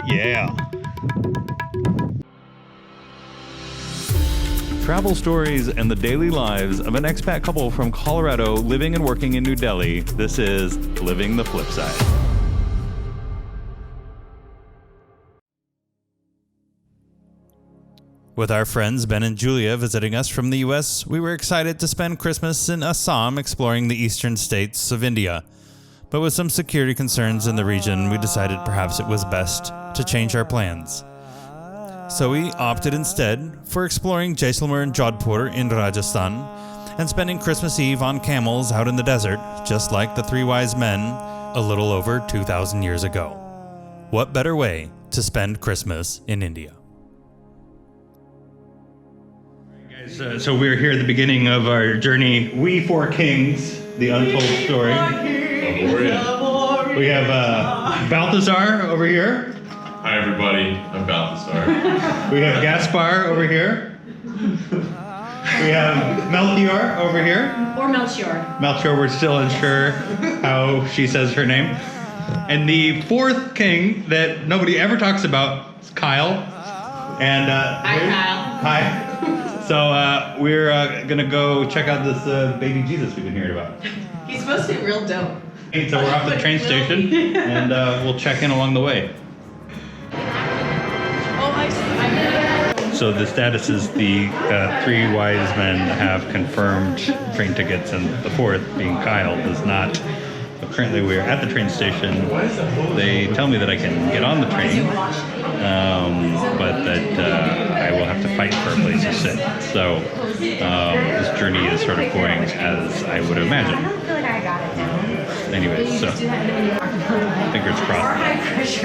Yeah. Travel stories and the daily lives of an expat couple from Colorado living and working in New Delhi. This is Living the Flip Side. With our friends Ben and Julia visiting us from the US, we were excited to spend Christmas in Assam exploring the eastern states of India. But with some security concerns in the region, we decided perhaps it was best to change our plans. So we opted instead for exploring Jaisalmer and Jodhpur in Rajasthan and spending Christmas Eve on camels out in the desert, just like the three wise men a little over 2,000 years ago. What better way to spend Christmas in India? So we're here at the beginning of our journey, We Four Kings, the untold story. We have Balthazar over here. Hi everybody, I'm Balthazar. We have Gaspar over here. We have Melchior over here. Or Melchior. Melchior, we're still unsure how she says her name. And the fourth king that nobody ever talks about is Kyle. And Hi, Kyle. Hi. So we're gonna go check out this baby Jesus we've been hearing about. He's supposed to be real dope. So we're off the train station, and we'll check in along the way. So the status is the three wise men have confirmed train tickets, and the fourth, being Kyle, does not. But currently we're at the train station. They tell me that I can get on the train, but that I will have to fight for a place to sit. So this journey is sort of going as I would imagine. Anyways, so fingers crossed.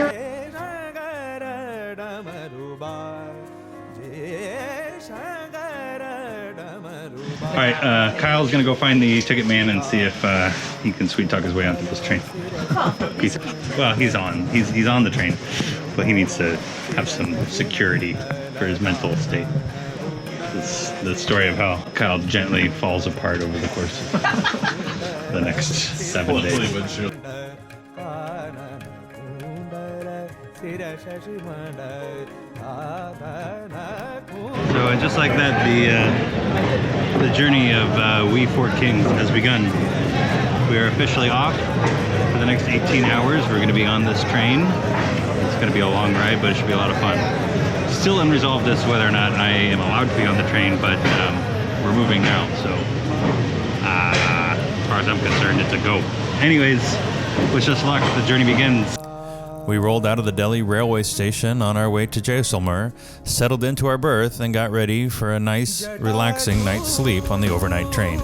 All right, Kyle's gonna go find the ticket man and see if he can sweet talk his way onto this train. Well, he's on the train, but he needs to have some security for his mental state. This is the story of how Kyle gently falls apart over the course of the next 7 days. So just like that, the journey of We Four Kings has begun. We are officially off for the next 18 hours. We're going to be on this train. It's going to be a long ride, but it should be a lot of fun. Still unresolved as to whether or not I am allowed to be on the train, but we're moving now, so as far as I'm concerned, it's a go. Anyways, wish us luck. The journey begins. We rolled out of the Delhi railway station on our way to Jaisalmer, settled into our berth, and got ready for a nice, relaxing night's sleep on the overnight train.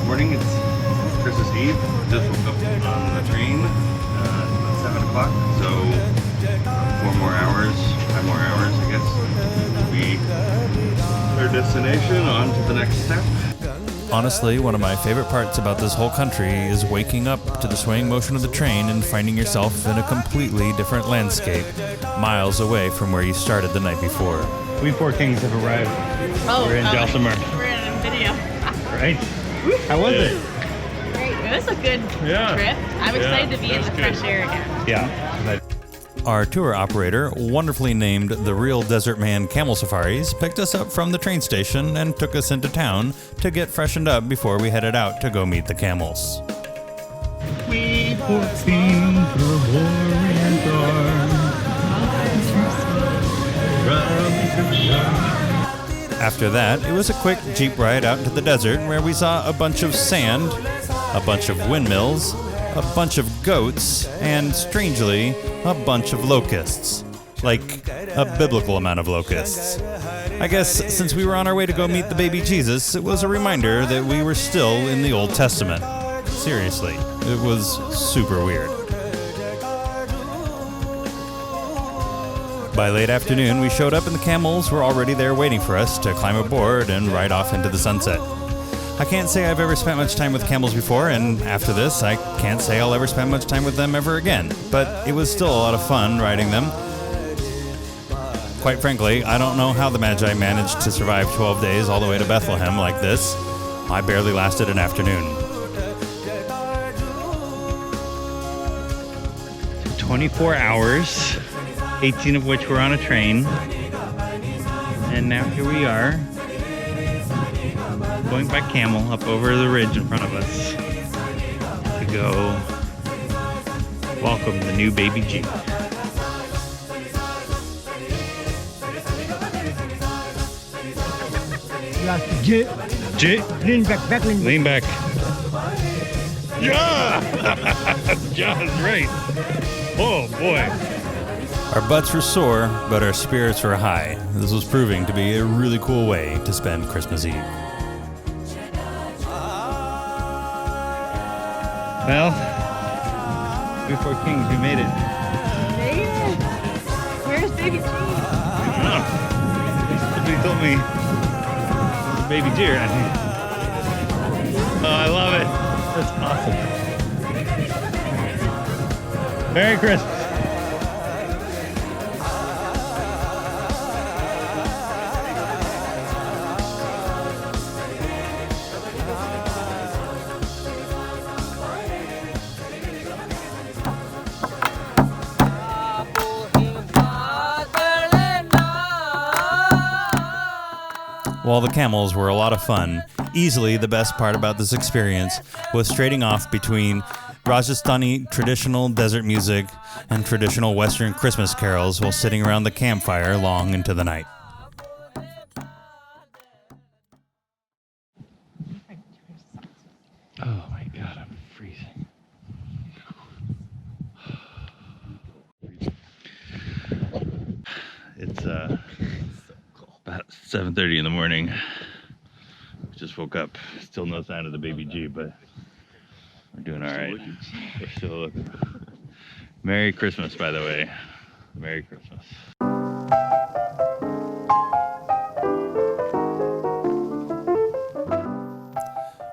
Morning, it's Christmas Eve. Just woke up on the train at 7 o'clock, so 5 more hours, I guess. We our destination, on to the next step. Honestly, one of my favorite parts about this whole country is waking up to the swaying motion of the train and finding yourself in a completely different landscape, miles away from where you started the night before. We Four Kings have arrived. We're in Jaisalmer. We're in a video. Right? How was it? Great. It was a good trip. I'm excited to be in the fresh air again. Yeah. Our tour operator, wonderfully named the Real Desert Man Camel Safaris, picked us up from the train station and took us into town to get freshened up before we headed out to go meet the camels. We Four Kings of Orient After that, it was a quick jeep ride out into the desert where we saw a bunch of sand, a bunch of windmills, a bunch of goats, and strangely, a bunch of locusts. Like, a biblical amount of locusts. I guess since we were on our way to go meet the baby Jesus, it was a reminder that we were still in the Old Testament. Seriously, it was super weird. By late afternoon, we showed up and the camels were already there waiting for us to climb aboard and ride off into the sunset. I can't say I've ever spent much time with camels before, and after this, I can't say I'll ever spend much time with them ever again. But it was still a lot of fun riding them. Quite frankly, I don't know how the Magi managed to survive 12 days all the way to Bethlehem like this. I barely lasted an afternoon. 24 hours, 18 of which were on a train. And now here we are, going by camel up over the ridge in front of us to go welcome the new baby Jeep. Lean back, Lean back. Yeah! Just right. Oh boy. Our butts were sore, but our spirits were high. This was proving to be a really cool way to spend Christmas Eve. Well, we four kings, we made it. Made it. Where's baby G? Somebody told me it's a baby deer, I think. Oh, I love it. That's awesome. Merry Christmas. While the camels were a lot of fun, easily the best part about this experience was trading off between Rajasthani traditional desert music and traditional Western Christmas carols while sitting around the campfire long into the night. Oh my God, I'm freezing. It's about 7:30 in the morning. We just woke up. Still no sign of the baby G, but we're doing all right. We're still looking. Merry Christmas, by the way. Merry Christmas.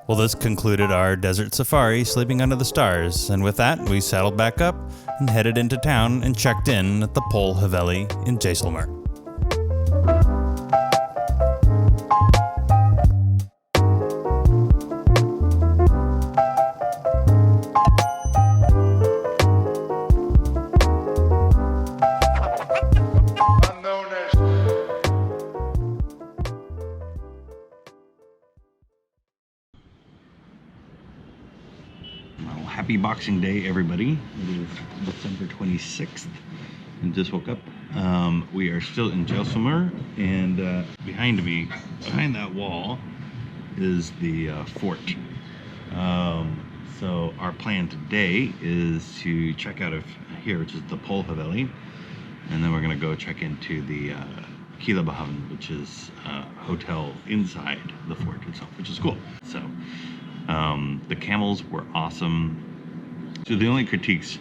Well, this concluded our desert safari sleeping under the stars, and with that, we saddled back up and headed into town and checked in at the Pol Haveli in Jaisalmer. Happy Boxing Day, everybody. It is December 26th and just woke up. We are still in Jaisalmer, and behind me, behind that wall, is the fort. So our plan today is to check out of here, which is the Pol Haveli, and then we're going to go check into the Kila Bhavan, which is a hotel inside the fort itself, which is cool. So the camels were awesome. So the only critiques,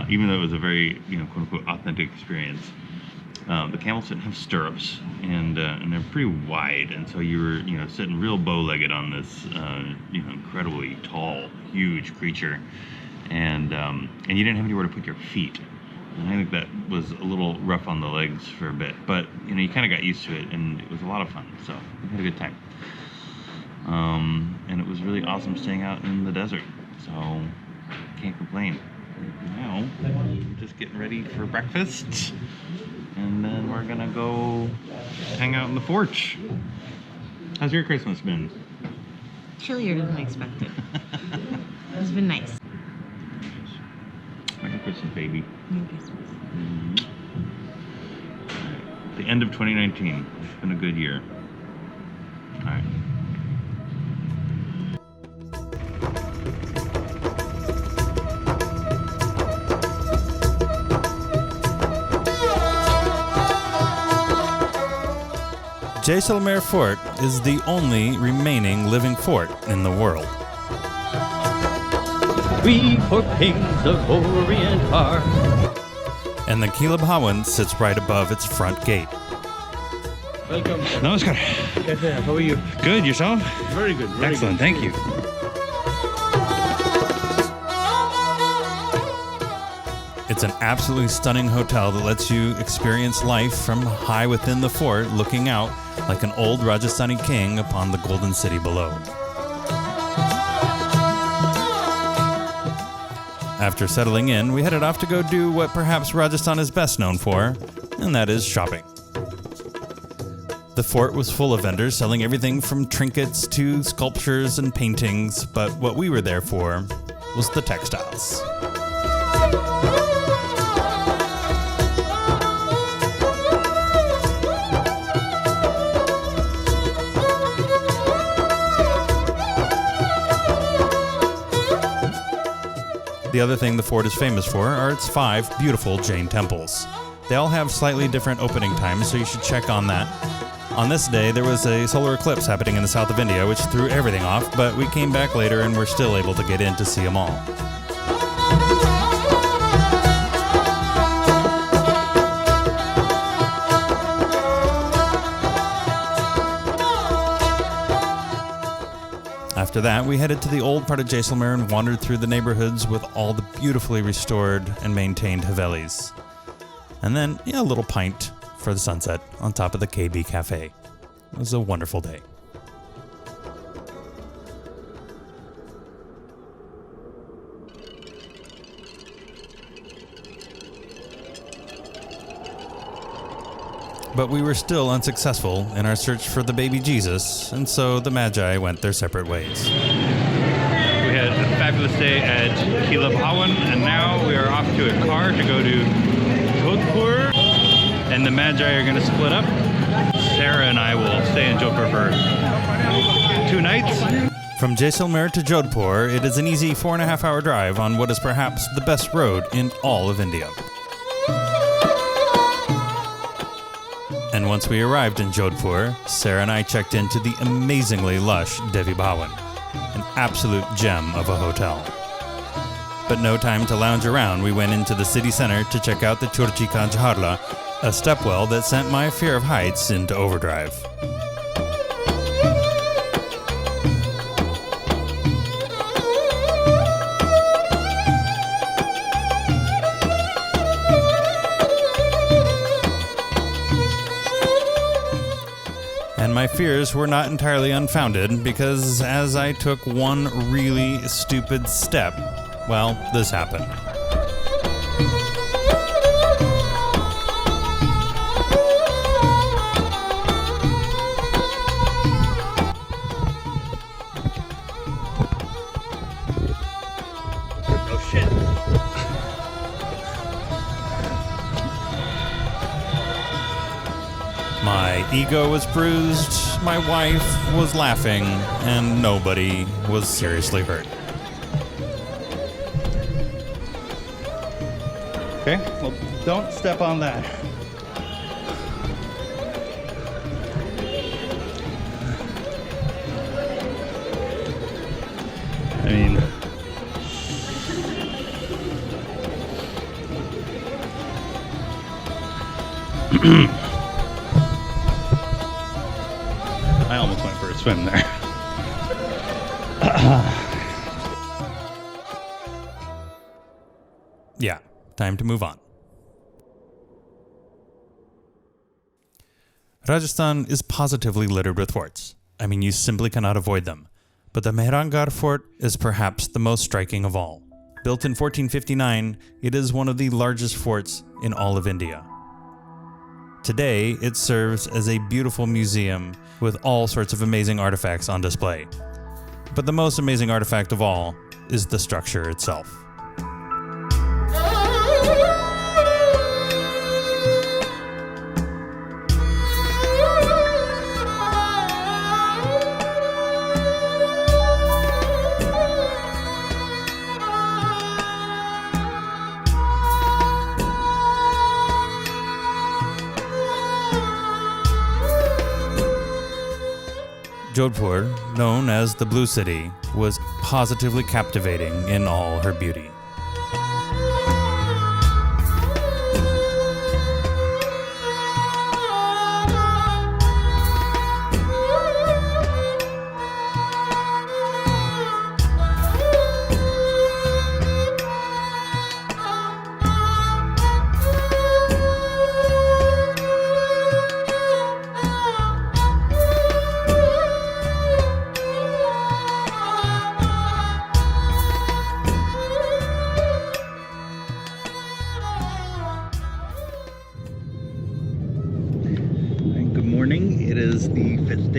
even though it was a very, quote unquote, authentic experience, the camels didn't have stirrups, and they're pretty wide, and so you were, sitting real bow-legged on this, incredibly tall, huge creature, and you didn't have anywhere to put your feet. And I think that was a little rough on the legs for a bit, but you kind of got used to it, and it was a lot of fun. So we had a good time, and it was really awesome staying out in the desert. So can't complain. Now we're just getting ready for breakfast, and then we're gonna go hang out in the fort. How's your Christmas been? Chillier than I expected. It's been nice. Merry Christmas, baby. Merry Christmas. The end of 2019. It's been a good year. All right. Jaisalmer Fort is the only remaining living fort in the world. We four kings of Orient are. And the Kila Bhavan sits right above its front gate. Welcome. Namaskar. How are you? Good, yourself? Very good. Very Excellent, thank you. It's an absolutely stunning hotel that lets you experience life from high within the fort, looking out like an old Rajasthani king upon the golden city below. After settling in, we headed off to go do what perhaps Rajasthan is best known for, and that is shopping. The fort was full of vendors selling everything from trinkets to sculptures and paintings, but what we were there for was the textiles. The other thing the fort is famous for are its 5 beautiful Jain temples. They all have slightly different opening times, so you should check on that. On this day, there was a solar eclipse happening in the south of India, which threw everything off, but we came back later and were still able to get in to see them all. After that, we headed to the old part of Jaisalmer and wandered through the neighborhoods with all the beautifully restored and maintained Havelis. And then, a little pint for the sunset on top of the KB Cafe. It was a wonderful day. But we were still unsuccessful in our search for the baby Jesus, and so the Magi went their separate ways. We had a fabulous day at Kila Bhawan, and now we are off to a car to go to Jodhpur, and the Magi are going to split up. Sarah and I will stay in Jodhpur for 2 nights. From Jaisalmer to Jodhpur, it is an easy 4.5-hour drive on what is perhaps the best road in all of India. And once we arrived in Jodhpur, Sarah and I checked into the amazingly lush Devi Bhawan, an absolute gem of a hotel. But no time to lounge around, we went into the city center to check out the Churchi Ka Jharla, a stepwell that sent my fear of heights into overdrive. And my fears were not entirely unfounded, because as I took one really stupid step, well, this happened. Oh shit. My ego was bruised, my wife was laughing, and nobody was seriously hurt. Okay, well, don't step on that. I mean, I almost went for a swim there. Yeah, time to move on. Rajasthan is positively littered with forts. I mean, you simply cannot avoid them. But the Mehrangarh Fort is perhaps the most striking of all. Built in 1459, it is one of the largest forts in all of India. Today, it serves as a beautiful museum with all sorts of amazing artifacts on display. But the most amazing artifact of all is the structure itself. Jodhpur, known as the Blue City, was positively captivating in all her beauty.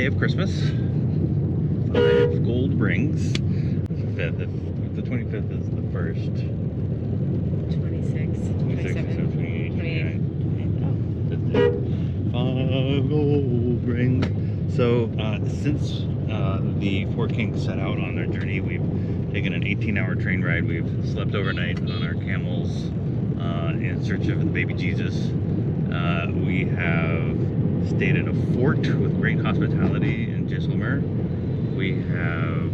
day of Christmas. 5 gold rings. The 25th is the first. 26, 27, 28. 5 gold rings. So since the Four Kings set out on their journey, we've taken an 18-hour train ride. We've slept overnight on our camels in search of the baby Jesus. We have stayed at a fort with great hospitality in Jaisalmer. We have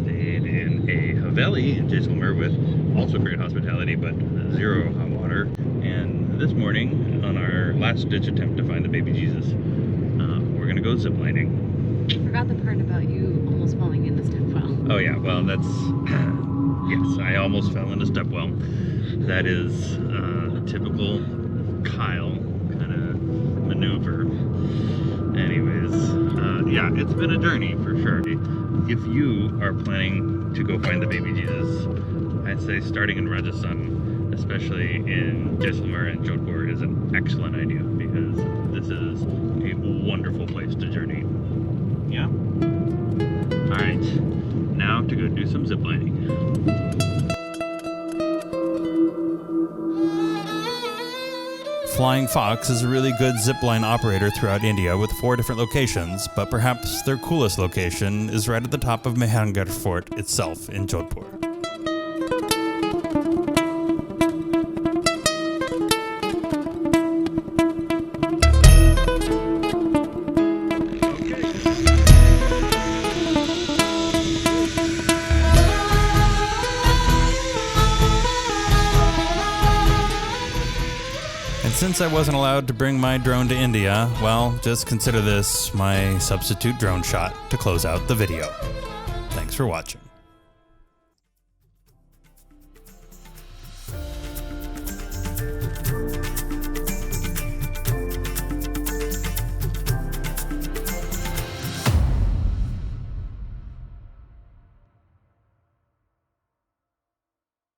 stayed in a haveli in Jaisalmer with also great hospitality, but 0 hot water. And this morning, on our last-ditch attempt to find the baby Jesus, we're gonna go ziplining. I forgot the part about you almost falling in the stepwell. Oh yeah, well that's, yes, I almost fell in a stepwell. That is a typical Kyle kind of maneuver. Anyways, yeah, it's been a journey for sure. If you are planning to go find the baby Jesus, I'd say starting in Rajasthan, especially in Jaisalmer and Jodhpur, is an excellent idea because this is a wonderful place to journey. Yeah? Alright, now to go do some ziplining. Flying Fox is a really good zipline operator throughout India with 4 different locations, but perhaps their coolest location is right at the top of Mehangar Fort itself in Jodhpur. And since I wasn't allowed to bring my drone to India, well, just consider this my substitute drone shot to close out the video. Thanks for watching.